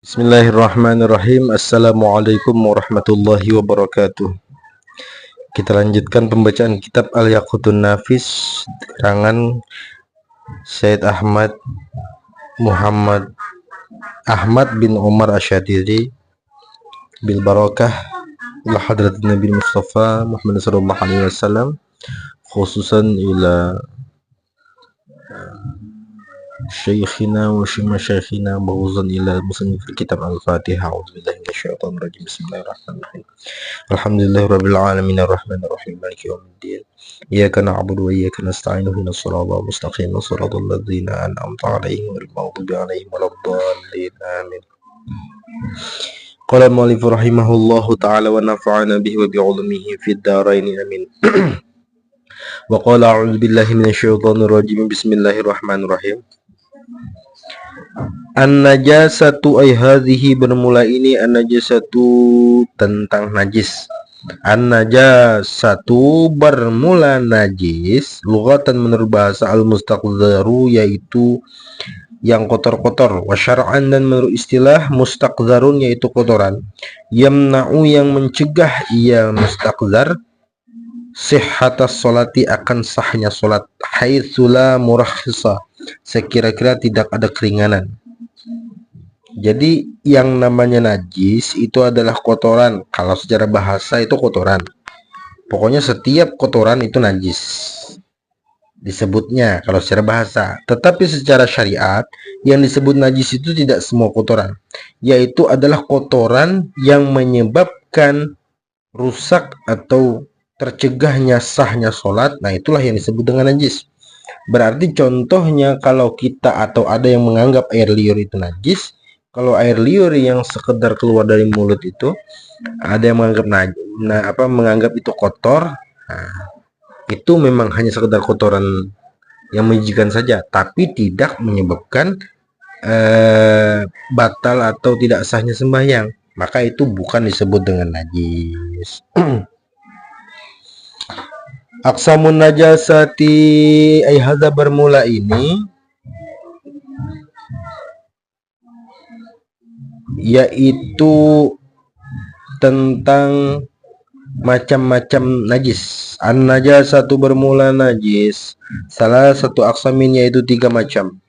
Bismillahirrahmanirrahim. Assalamualaikum warahmatullahi wabarakatuh. Kita lanjutkan pembacaan kitab Al-Yaqutun Nafis karangan Syed Ahmad bin Umar Asyadiri bil barakah ila hadrat Nabi Mustafa Muhammad sallallahu alaihi wasallam, khususan ila Syekhina wa Syekhina bahuzan ila musannif kitab Al-Fatihah. A'udzubillahi minasyaitonir rajim. Bismillahirrahmanirrahim. Alhamdulillahirabbil alamin arrahmanir rahim maliki yaumiddin. Iyyaka na'budu wa iyyaka nasta'in ihdinas siratal mustaqim siratal ladzina an'amta 'alaihim ghairil maghdubi 'alaihim waladdallin. Amin. Qala al-mu'allif rahimahullahu ta'ala wa nafa'ana bihi wa bi'ulumihi fid dharain amin. Wa qala a'udzu billahi minasyaitonir rajim. Bismillahirrahmanirrahim. An-najasatu ay hadhihi, bermula ini an-najasatu tentang najis. An-najasatu bermula najis, lughatan menurut bahasa al-mustaqdharu yaitu yang kotor-kotor, wa syar'an dan menurut istilah mustaqdharun yaitu kotoran, yamna'u yang mencegah ia mustaqdhar sihhatas sholati akan sahnya salat, haitsu la murakhisa sekira-kira tidak ada keringanan. Jadi yang namanya najis itu adalah kotoran. Kalau secara bahasa itu kotoran. Pokoknya setiap kotoran itu najis disebutnya kalau secara bahasa. Tetapi secara syariat yang disebut najis itu tidak semua kotoran, yaitu adalah kotoran yang menyebabkan rusak atau tercegahnya sahnya sholat. Nah, itulah yang disebut dengan najis. Berarti contohnya kalau kita atau ada yang menganggap air liur itu najis, kalau air liur yang sekedar keluar dari mulut itu ada yang menganggap itu kotor, nah, itu memang hanya sekedar kotoran yang menjijikan saja, tapi tidak menyebabkan batal atau tidak sahnya sembahyang, maka itu bukan disebut dengan najis. Aqsamun najasati ay hadza, bermula ini yaitu tentang macam-macam najis. An-najasatu bermula najis, salah satu aqsamin yaitu 3 macam,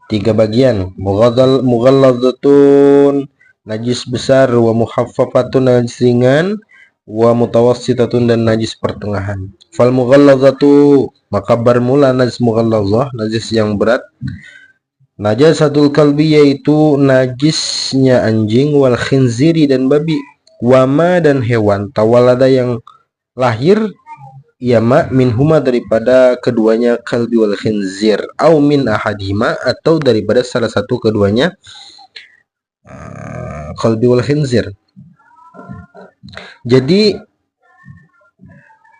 3 bagian. Mughalladzatun najis besar, wa mukhaffafatun najis ringan, wa mutawassitatun dan najis pertengahan. Fal mughalladzatu, maka bermula najis mughalladzah, najis yang berat. Najasatul kalbi yaitu najisnya anjing, wal khinziri dan babi, wama dan hewan, tawalada yang lahir, yama minhuma daripada keduanya, kalbi wal khinzir, au min ahadihima atau daripada salah satu keduanya, kalbi wal khinzir. Jadi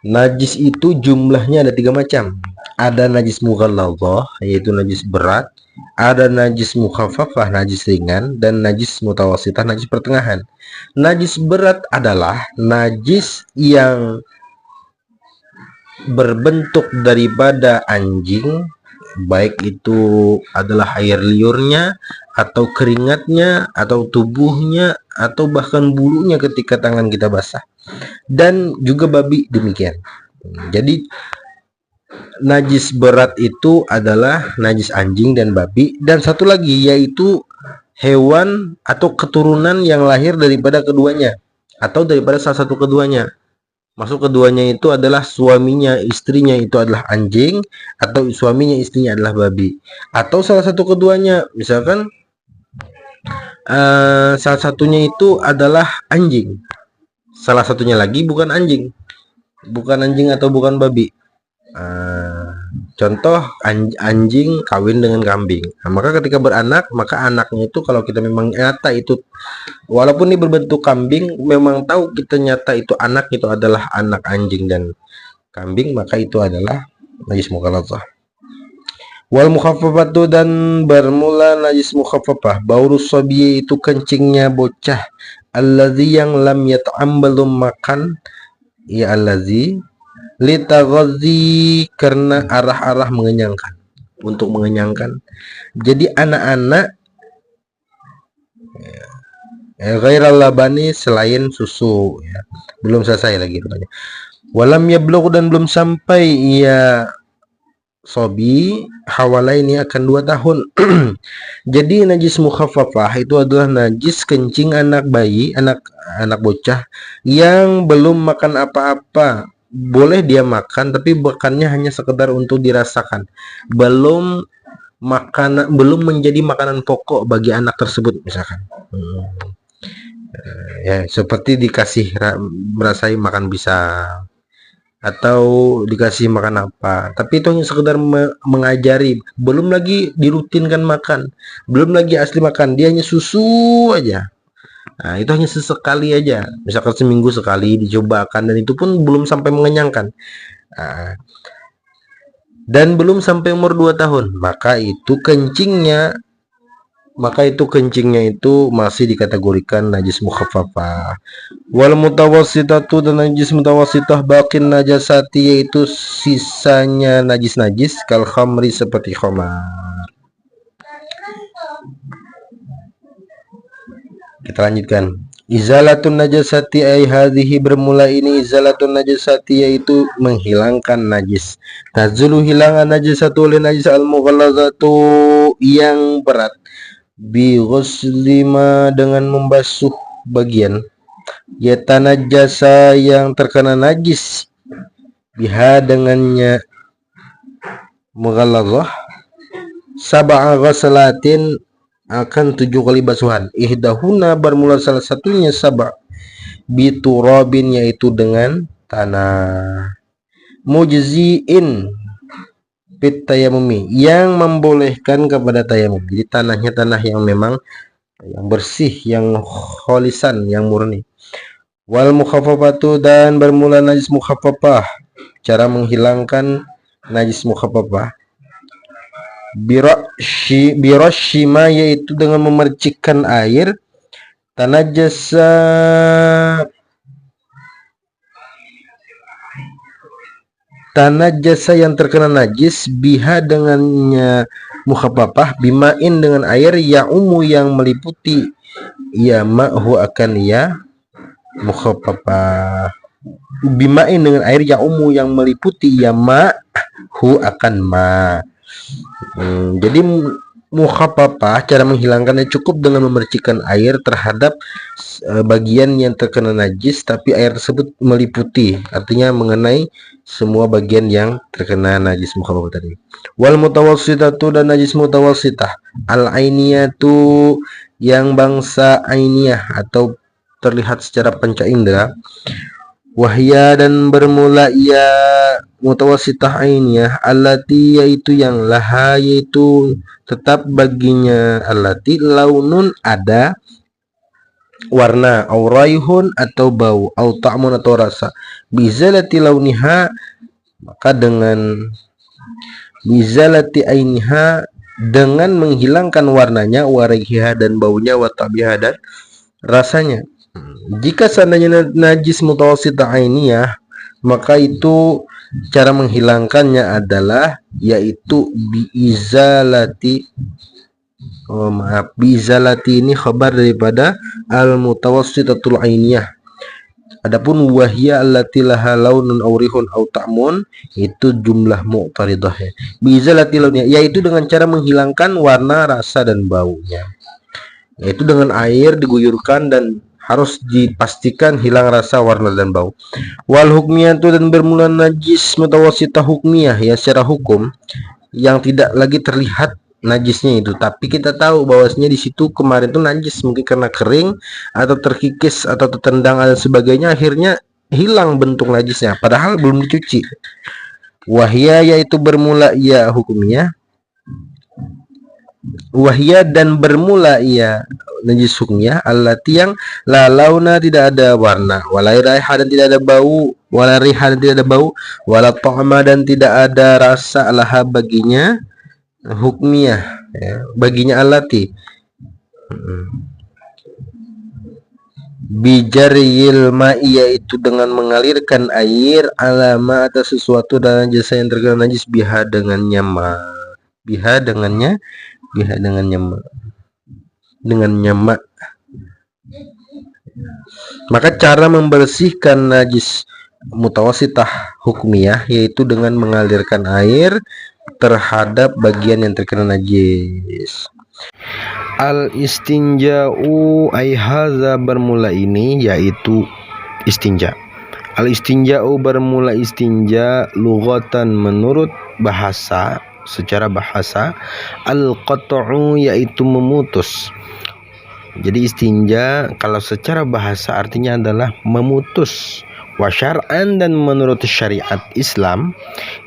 najis itu jumlahnya ada 3 macam. Ada najis mughalladzah yaitu najis berat, ada najis mukhaffafah najis ringan, dan najis mutawassitah najis pertengahan. Najis berat adalah najis yang berbentuk daripada anjing, baik itu adalah air liurnya atau keringatnya atau tubuhnya atau bahkan bulunya ketika tangan kita basah, dan juga babi demikian. Jadi najis berat itu adalah najis anjing dan babi, dan satu lagi yaitu hewan atau keturunan yang lahir daripada keduanya atau daripada salah satu keduanya. Maksud keduanya itu adalah suaminya istrinya itu adalah anjing, atau suaminya istrinya adalah babi, atau salah satu keduanya, misalkan salah satunya itu adalah anjing, salah satunya lagi bukan anjing atau bukan babi. Contoh anjing kawin dengan kambing, nah, maka ketika beranak, maka anaknya itu kalau kita memang nyata itu, walaupun ini berbentuk kambing, memang tahu kita nyata itu anak itu adalah anak anjing dan kambing, maka itu adalah najis mughalladzah. Wal mukhaffafatu, dan bermula najis mukhaffafah, baurus sabiy itu kencingnya bocah, allazi yang lam yat'am belum makan, ya allazi litaghazi karena arah-arah mengenyangkan, untuk mengenyangkan. Jadi anak-anak Ghairal labani, selain susu ya. Belum selesai lagi rupanya. Walam yablugh, dan belum sampai ia sobi, hawalaini, akan 2 tahun. Jadi najis mukhaffafah itu adalah najis kencing anak bayi, anak bocah yang belum makan apa-apa. Boleh dia makan, tapi makannya hanya sekedar untuk dirasakan. Belum menjadi makanan pokok bagi anak tersebut misalkan. Ya, seperti dikasih merasai makan bisa, atau dikasih makan apa, tapi itu hanya sekedar mengajari, belum lagi dirutinkan makan, belum lagi asli makan, dia hanya susu aja. Nah, itu hanya sesekali aja, misalkan seminggu sekali dicobakan, dan itu pun belum sampai mengenyangkan. Nah, dan belum sampai umur 2 tahun, maka itu kencingnya itu masih dikategorikan najis mukhaffafah. Wal mutawassitatu, dan najis mutawassitah, baqin najasati, yaitu sisanya najis-najis, kal khamri, seperti khamar. Kita lanjutkan. Izalatun najasati, ay hadhihi, bermula ini izalatun najasati, yaitu menghilangkan najis. Tazulu, hilangan najasatu oleh najis, al mughallazatu, yang berat, bi ghuslima, dengan membasuh bagian, yatanajjasa, yang terkena najis, biha, dengannya, mughallazah, sab'a ghaslatin, akan 7 kali basuhan. Ihdahuna, bermula salah satunya, sab'a biturabin, yaitu dengan tanah. Mujziin fit tayamumi, yang membolehkan kepada tayamum. Jadi tanahnya tanah yang memang yang bersih, yang kholisan, yang murni. Wal mukhaffafatu, dan bermula najis mukhaffafah, cara menghilangkan najis mukhaffafah, birashima, yaitu dengan memercikkan air, tanajasa, yang terkena najis, biha, dengannya mukhaffafah, bimain, dengan air, ya'umu, yang meliputi, ya ma'hu, akan ya mukhaffafah, bimain, dengan air, ya'umu, yang meliputi, ya ma'hu, akan ma. Jadi mukhaffafah, cara menghilangkannya cukup dengan memercikkan air terhadap bagian yang terkena najis, tapi air tersebut meliputi, artinya mengenai semua bagian yang terkena najis mukhaffafah tadi. Wal mutawassitatu, dan najis mutawassitah, al ainiyatu, yang bangsa ainiyah atau terlihat secara panca indera, wahya, dan bermula ia mutawassitah ainiyah, allati, yaitu yang, laha, yaitu tetap baginya, allati, launun, ada warna, au raihun, atau bau, au ta'mun, atau rasa, bizalati launiha, maka dengan bizalati ainiha, dengan menghilangkan warnanya, waraiha, dan baunya, watabiha, dan rasanya. Jika seandainya najis mutawassitah ainiyah, maka itu cara menghilangkannya adalah, yaitu biizalati, biizalati ini khabar daripada al mutawassitatul ainiyah. Adapun wahya allati laha launun aw rihun aw ta'mun, itu jumlah mu'taridah, biizalati launnya, yaitu dengan cara menghilangkan warna, rasa, dan baunya, yaitu dengan air diguyurkan dan harus dipastikan hilang rasa, warna, dan bau. Wal hukmiyatu, dan bermula najis mutawassitah hukmiyah, ya secara hukum, yang tidak lagi terlihat najisnya itu, tapi kita tahu bahwasanya di situ kemarin itu najis, mungkin karena kering atau terkikis atau tertendang dan sebagainya, akhirnya hilang bentuk najisnya padahal belum dicuci. Wahya, yaitu bermula ia hukumnya, wahya, dan bermula ia najis hukumnya, allati, yang la launa, tidak ada warna, wala raiha, dan tidak ada bau, wala riha, dan tidak ada bau, wala ta'ma, dan tidak ada rasa, laha, baginya, hukmiyah, ya, baginya allati, bijaril ma'i, yaitu dengan mengalirkan air, alama, atas sesuatu, dan jasa yang terkena najis, biha, dengannya ma, biha, dengannya, biha, dengannya ma, dengannya ma, Maka cara membersihkan najis mutawasitah hukmiyah yaitu dengan mengalirkan air terhadap bagian yang terkena najis. Al-istinja'u ay hadza bermula ini yaitu istinja. Al-istinja'u bermula istinja lughatan menurut bahasa, secara bahasa, al-qat'u yaitu memutus. Jadi istinja kalau secara bahasa artinya adalah memutus. Wa syar'an dan menurut syariat Islam,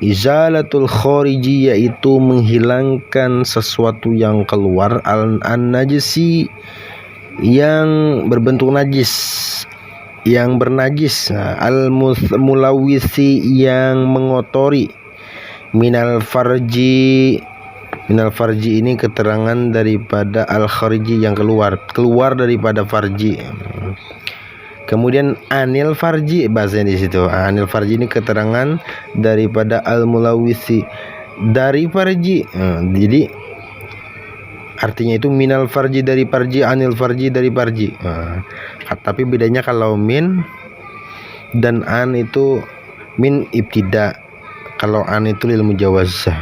izalatul khariji yaitu menghilangkan sesuatu yang keluar an-najisi yang berbentuk najis, yang bernajis, al-mulawisi yang mengotori, minal farji ini keterangan daripada al-khariji yang keluar daripada farji. Kemudian anil farji bahasanya di situ. Anil farji ini keterangan daripada al-mulawisi dari farji. Jadi artinya itu minal farji dari farji, anil farji dari farji. Tapi bedanya kalau min dan an itu min ibtida, kalau an itu lil mujawazah.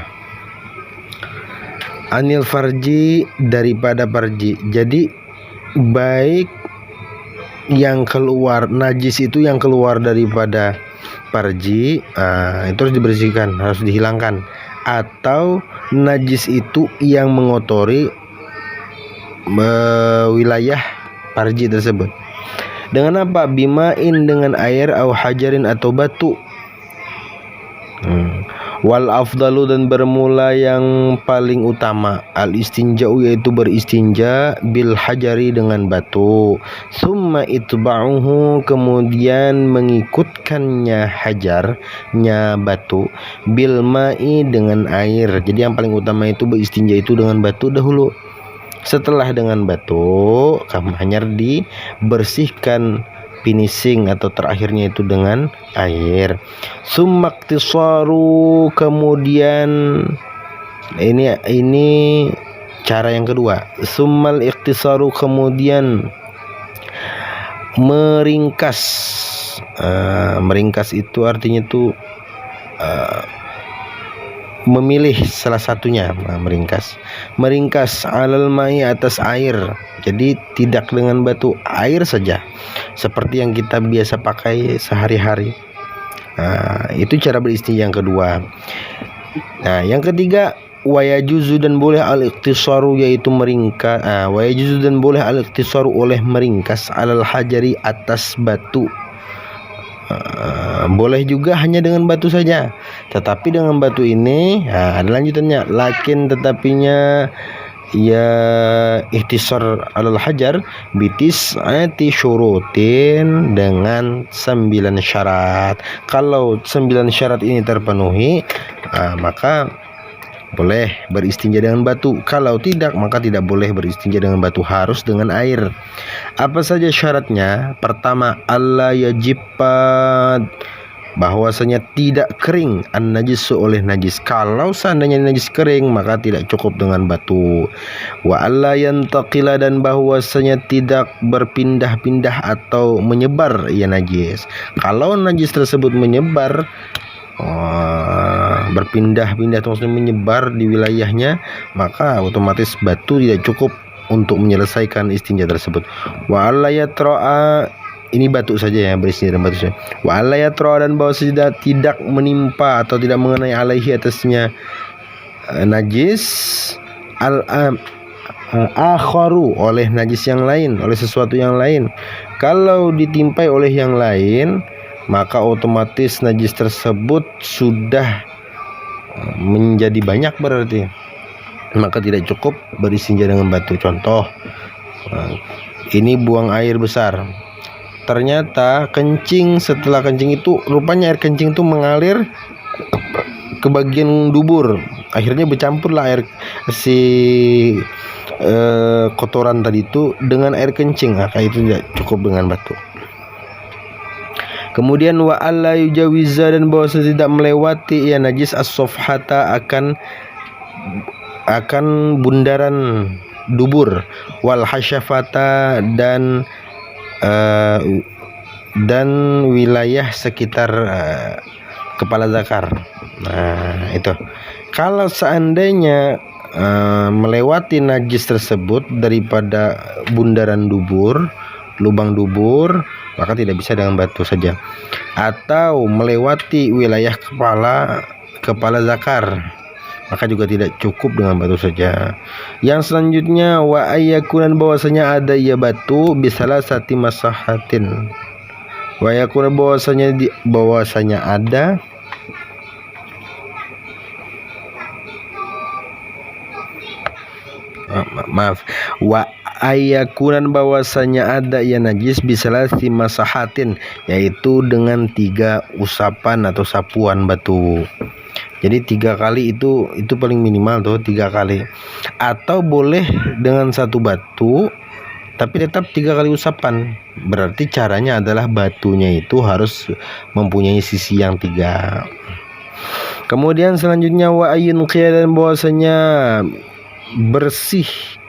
Anil farji daripada farji. Jadi baik yang keluar najis itu yang keluar daripada farji, itu harus dibersihkan, harus dihilangkan, atau najis itu yang mengotori wilayah farji tersebut. Dengan apa? Bimain dengan air, au hajarin atau batu. Wal afdalu dan bermula yang paling utama al istinja'u yaitu beristinja bil hajari dengan batu, summa itba'uhu kemudian mengikutkannya hajarnya batu, bil ma'i dengan air. Jadi yang paling utama itu beristinja itu dengan batu dahulu, setelah dengan batu kamu hanya dibersihkan finishing atau terakhirnya itu dengan air. Summaktisaru kemudian ini cara yang kedua. Summal iktisaru kemudian meringkas. Meringkas itu artinya itu memilih salah satunya. Meringkas alal mai atas air. Jadi tidak dengan batu, air saja, seperti yang kita biasa pakai sehari-hari. Itu cara beristinja yang kedua. Yang ketiga, wayajuzu dan boleh al-iqtisaru yaitu meringkas. Wayajuzu dan boleh al-iqtisaru oleh meringkas alal hajari atas batu. Boleh juga hanya dengan batu saja, tetapi dengan batu ini ada lanjutannya. Lakin tetapinya ya ihtisar alal hajar bitis syurutin dengan 9 syarat. Kalau 9 syarat ini terpenuhi, maka boleh beristinja dengan batu. Kalau tidak, maka tidak boleh beristinja dengan batu, harus dengan air. Apa saja syaratnya? Pertama, alla yajibat, bahwasanya tidak kering an-najis oleh najis. Kalau seandainya najis kering, maka tidak cukup dengan batu. Wa alla yantaqila, dan bahwasanya tidak berpindah-pindah atau menyebar ya najis. Kalau najis tersebut menyebar, berpindah-pindah atau menyebar di wilayahnya, maka otomatis batu tidak cukup untuk menyelesaikan istinja tersebut. Wa alla yatra'a, ini batu saja ya, beristinja dengan batu saja. Wa alla yatra'a, dan bahwa tidak menimpa atau tidak mengenai alaihi atasnya najis akharu oleh najis yang lain, oleh sesuatu yang lain. Kalau ditimpai oleh yang lain, maka otomatis najis tersebut sudah menjadi banyak berarti, maka tidak cukup beristinja dengan batu. Contoh, ini buang air besar, ternyata kencing, setelah kencing itu rupanya air kencing itu mengalir ke bagian dubur, akhirnya bercampurlah air kotoran tadi itu dengan air kencing, maka itu tidak cukup dengan batu. Kemudian wa alla yujawiza, dan bahwa tidak melewati ya najis as-safhata akan bundaran dubur, wal hasyafata, dan dan wilayah sekitar kepala zakar. Nah, itu. Kalau seandainya melewati najis tersebut daripada bundaran dubur, lubang dubur, maka tidak bisa dengan batu saja. Atau melewati wilayah kepala zakar, maka juga tidak cukup dengan batu saja. Yang selanjutnya wa ayyakunan, bahwasanya ada ia batu bisalah sati masahatin. Wa ayyakunan, bahwasanya ada wa ayakunan, bahwasanya ada ya najis bisalah si masahatin, yaitu dengan 3 usapan atau sapuan batu. Jadi 3 kali itu paling minimal tuh, 3 kali. Atau boleh dengan 1 batu tapi tetap 3 kali usapan. Berarti caranya adalah batunya itu harus mempunyai sisi yang 3. Kemudian selanjutnya wa ayun qiyadan, bahwasanya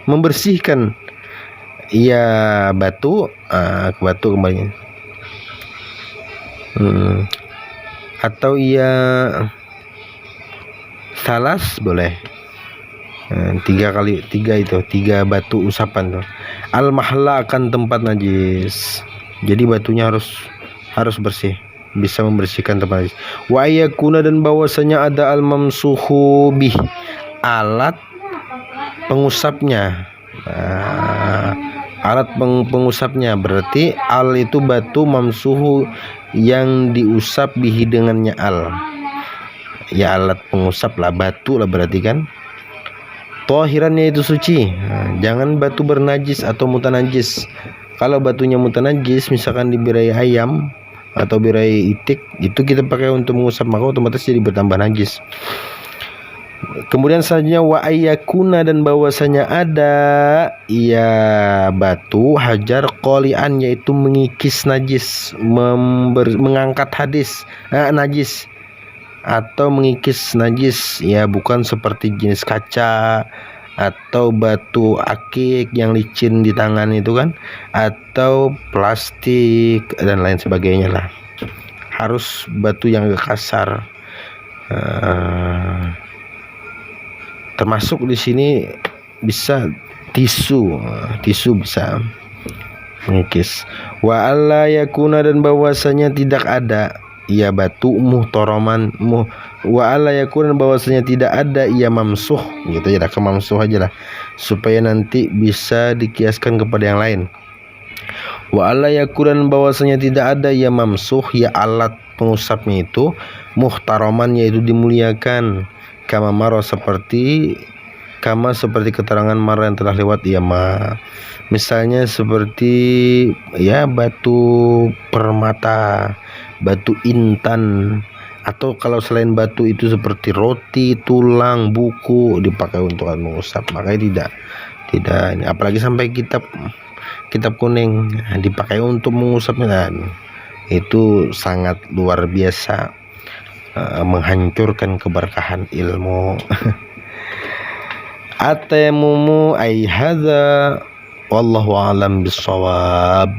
membersihkan ia batu, ke batu kembali, atau ia salas boleh. 3 kali 3 itu 3 batu usapan tuh. Al mahla, akan tempat najis. Jadi batunya harus bersih, bisa membersihkan tempat najis. Wa ayakuna, dan bahwasanya ada al mamsuhu bih, alat pengusapnya. Alat pengusapnya, berarti al itu batu, mamsuhu yang diusap, bihi dengannya al, ya alat pengusap lah, batu lah berarti kan. Tahirannya itu suci. Jangan batu bernajis atau mutanajis. Kalau batunya mutanajis, misalkan dibirai ayam atau birai itik, itu kita pakai untuk mengusap, maka otomatis jadi bertambah najis. Kemudian selanjutnya wa ayyakuna, dan bahwasanya ada ia batu hajar qolian, yaitu mengikis najis, mengangkat najis atau mengikis najis, ya bukan seperti jenis kaca atau batu akik yang licin di tangan itu kan, atau plastik dan lain sebagainya lah. Harus batu yang agak kasar. Termasuk di sini bisa tisu bisa mengikis. Wa alla yakuna, dan bahwasanya tidak ada ia batu muhtaraman, wa alla yakuna, bahwasanya tidak ada ia mamsuh, gitu aja, ke mamsuh aja lah, supaya nanti bisa dikiaskan kepada yang lain. Wa alla yakuna, bahwasanya tidak ada ia mamsuh, ya alat pengusapnya itu, muhtaraman, yaitu dimuliakan, kama maro, seperti keterangan maro yang telah lewat, ya ma. Misalnya seperti ya batu permata, batu intan, atau kalau selain batu itu seperti roti, tulang, buku, dipakai untuk mengusap. Makanya tidak ini, apalagi sampai kitab kuning dipakai untuk mengusapnya, itu sangat luar biasa, menghancurkan keberkahan ilmu. Atayamumu ay hadza wallahu alam bisawab.